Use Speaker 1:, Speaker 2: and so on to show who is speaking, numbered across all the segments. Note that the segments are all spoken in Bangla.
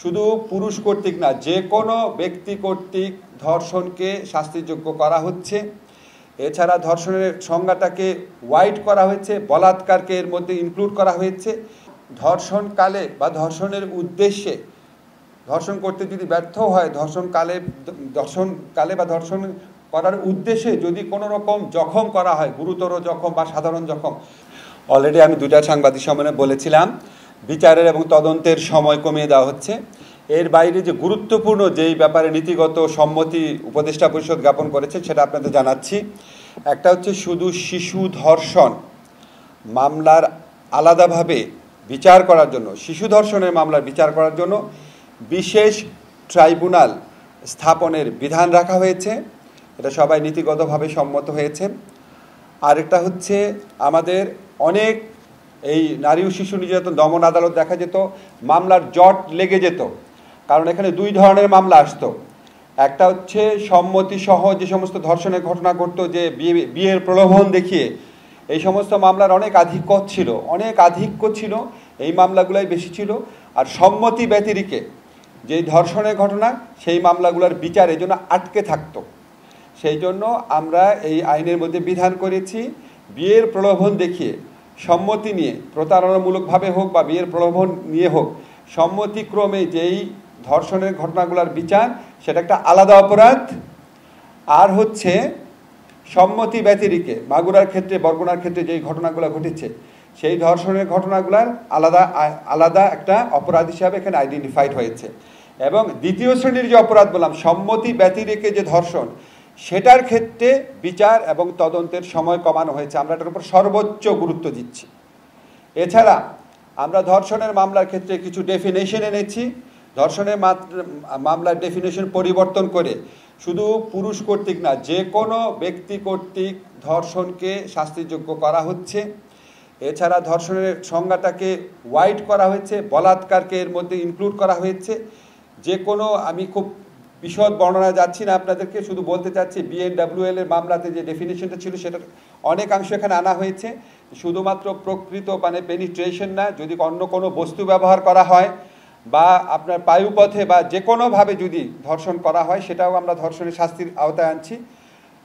Speaker 1: শুধু পুরুষ কর্তৃক না, যে কোনো ব্যক্তি কর্তৃক ধর্ষণকে শাস্তিযোগ্য করা হচ্ছে। এছাড়া ধর্ষণের সংজ্ঞাটাকে ওয়াইড করা হয়েছে, বলাৎকারকে এর মধ্যে ইনক্লুড করা হয়েছে। ধর্ষণকালে বা ধর্ষণের উদ্দেশ্যে, ধর্ষণ করতে যদি ব্যর্থ হয়, ধর্ষণকালে বা ধর্ষণ করার উদ্দেশ্যে যদি কোনো রকম জখম করা হয়, গুরুতর জখম বা সাধারণ জখম, অলরেডি আমি দুটা সাংবাদিক সম্মেলনে বলেছিলাম বিচারের এবং তদন্তের সময় কমিয়ে দেওয়া হচ্ছে। এর বাইরে যে গুরুত্বপূর্ণ যেই ব্যাপারে নীতিগত সম্মতি উপদেষ্টা পরিষদ জ্ঞাপন করেছে সেটা আপনাদের জানাচ্ছি। একটা হচ্ছে শুধু শিশু ধর্ষণ মামলার আলাদাভাবে বিচার করার জন্য, শিশু ধর্ষণের মামলার বিচার করার জন্য বিশেষ ট্রাইব্যুনাল স্থাপনের বিধান রাখা হয়েছে। এটা সবাই নীতিগতভাবে সম্মত হয়েছে। আরেকটা হচ্ছে আমাদের অনেক এই নারী ও শিশু নির্যাতন দমন আদালত দেখা যেত মামলার জট লেগে যেত, কারণ এখানে দুই ধরনের মামলা আসতো। একটা হচ্ছে সম্মতিসহ যে সমস্ত ধর্ষণের ঘটনা ঘটতো, যে বিয়ের প্রলোভন দেখিয়ে, এই সমস্ত মামলার অনেক আধিক্য ছিল, এই মামলাগুলাই বেশি ছিল। আর সম্মতি ব্যতিরেকে যে ধর্ষণের ঘটনা, সেই মামলাগুলোর বিচার এই জন্য আটকে থাকতো। সেই জন্য আমরা এই আইনের মধ্যে বিধান করেছি, বিয়ের প্রলোভন দেখিয়ে সম্মতি নিয়ে, প্রতারণামূলকভাবে হোক বা বিয়ের প্রলোভন নিয়ে হোক, সম্মতিক্রমে যেই ধর্ষণের ঘটনাগুলোর বিচার, সেটা একটা আলাদা অপরাধ। আর হচ্ছে সম্মতি ব্যতিরেকে মাগুরার ক্ষেত্রে, বরগুনার ক্ষেত্রে যেই ঘটনাগুলো ঘটেছে, সেই ধর্ষণের ঘটনাগুলার আলাদা একটা অপরাধ হিসাবে এখানে আইডেন্টিফাইড হয়েছে। এবং দ্বিতীয় শ্রেণীর যে অপরাধ বললাম, সম্মতি ব্যতিরেকে যে ধর্ষণ, সেটার ক্ষেত্রে বিচার এবং তদন্তের সময় কমানো হয়েছে। আমরা এটার উপর সর্বোচ্চ গুরুত্ব দিচ্ছি। এছাড়া আমরা ধর্ষণের মামলার ক্ষেত্রে কিছু ডেফিনেশন এনেছি। ধর্ষণের মামলার ডেফিনেশন পরিবর্তন করে শুধু পুরুষ কর্তৃক না, যে কোনো ব্যক্তি কর্তৃক ধর্ষণকে শাস্তিযোগ্য করা হচ্ছে। এছাড়া ধর্ষণের সংজ্ঞাটাকে ওয়াইড করা হয়েছে, বলাৎকারকে এর মধ্যে ইনক্লুড করা হয়েছে। যে কোনো, আমি খুব বিশদ বর্ণনা যাচ্ছি না, আপনাদেরকে শুধু বলতে চাচ্ছি BNWL এর মামলাতে যে ডেফিনেশনটা ছিল সেটার অনেকাংশ এখানে আনা হয়েছে। শুধুমাত্র প্রকৃত মানে পেনিট্রেশন না, যদি অন্য কোনো বস্তু ব্যবহার করা হয় বা আপনার বায়ুপথে বা যে কোনোভাবে যদি ধর্ষণ করা হয়, সেটাও আমরা ধর্ষণের শাস্তির আওতায় আনছি।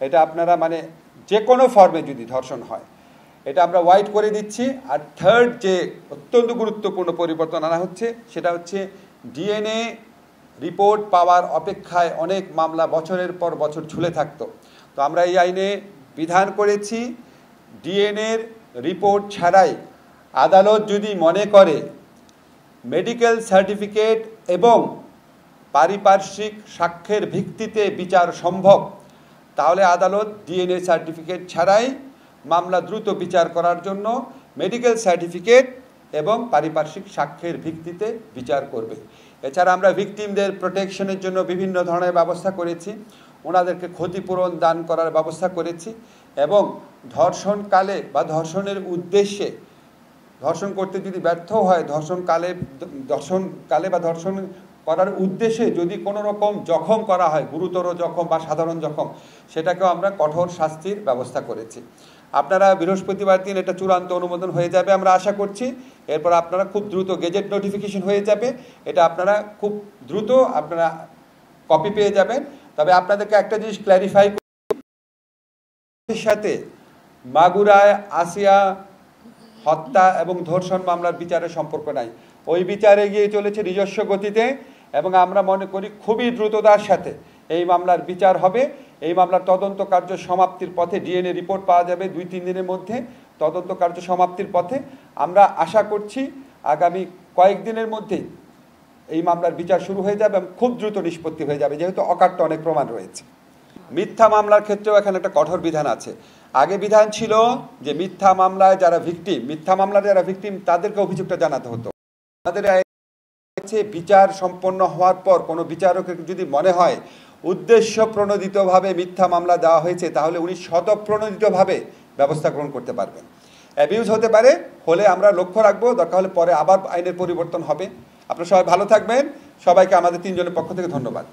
Speaker 1: এটা আপনারা মানে যে কোনো ফর্মে যদি ধর্ষণ হয়, এটা আমরা ওয়াইড করে দিচ্ছি। আর থার্ড যে অত্যন্ত গুরুত্বপূর্ণ পরিবর্তন আনা হচ্ছে, সেটা হচ্ছে DNA রিপোর্ট পাওয়ার অপেক্ষায় অনেক মামলা বছরের পর বছর ঝুলে থাকতো। তো আমরা এই আইনে বিধান করেছি, DNA রিপোর্ট ছাড়াই আদালত যদি মনে করে মেডিকেল সার্টিফিকেট এবং পারিপার্শ্বিক সাক্ষ্যের ভিত্তিতে বিচার সম্ভব, তাহলে আদালত DNA সার্টিফিকেট ছাড়াই মামলা দ্রুত বিচার করার জন্য মেডিকেল সার্টিফিকেট এবং পারিপার্শ্বিক সাক্ষ্যের ভিত্তিতে বিচার করবে। এছাড়া আমরা ভিকটিমদের প্রোটেকশনের জন্য বিভিন্ন ধরনের ব্যবস্থা করেছি, ওনাদেরকে ক্ষতিপূরণ দান করার ব্যবস্থা করেছি। এবং ধর্ষণকালে বা ধর্ষণের উদ্দেশ্যে, ধর্ষণ করতে যদি ব্যর্থ হয়, ধর্ষণকালে বা ধর্ষণ করার উদ্দেশ্যে যদি কোনো রকম জখম করা হয়, গুরুতর জখম বা সাধারণ জখম, সেটাকেও আমরা কঠোর শাস্তির ব্যবস্থা করেছি। আপনারা বৃহস্পতিবার দিন এটা চূড়ান্ত অনুমোদন হয়ে যাবে আমরা আশা করছি। এরপর আপনারা খুব দ্রুত গেজেট নোটিফিকেশন হয়ে যাবে, এটা আপনারা খুব দ্রুত আপনারা কপি পেয়ে যাবেন। তবে আপনাদেরকে একটা জিনিস ক্ল্যারিফাই এর সাথে মাগুরায় আসিয়া হত্যা এবং ধর্ষণ মামলার বিচারের সম্পর্ক নাই। ওই বিচার এগিয়ে চলেছে নিজস্ব গতিতে এবং আমরা মনে করি খুবই দ্রুততার সাথে এই মামলার বিচার হবে। এই মামলার তদন্ত কার্য সমাপ্তির পথে, DNA রিপোর্ট পাওয়া যাবে 2-3 দিনের মধ্যে, তদন্ত কার্য সমাপ্তির পথে। আমরা আশা করছি আগামী কয়েকদিনের মধ্যেই এই মামলার বিচার শুরু হয়ে যাবে এবং খুব দ্রুত নিষ্পত্তি হয়ে যাবে, যেহেতু অকাট্য অনেক প্রমাণ রয়েছে। মিথ্যা মামলার ক্ষেত্রেও এখানে একটা কঠোর বিধান আছে। আগে বিধান ছিল যে মিথ্যা মামলায় যারা ভিকটিম তাদেরকে অভিযোগটা জানাতে হতো। আমাদের বিচার সম্পন্ন হওয়ার পর কোনো বিচারকের যদি মনে হয় উদ্দেশ্য প্রণোদিতভাবে মিথ্যা মামলা দেওয়া হয়েছে, তাহলে উনি স্বতঃপ্রণোদিতভাবে ব্যবস্থা গ্রহণ করতে পারবেন। অ্যাবিউজ হতে পারে, হলে আমরা লক্ষ্য রাখবো, দরকার হলে পরে আবার আইনের পরিবর্তন হবে। আপনারা সবাই ভালো থাকবেন। সবাইকে আমাদের 3 জনের পক্ষ থেকে ধন্যবাদ।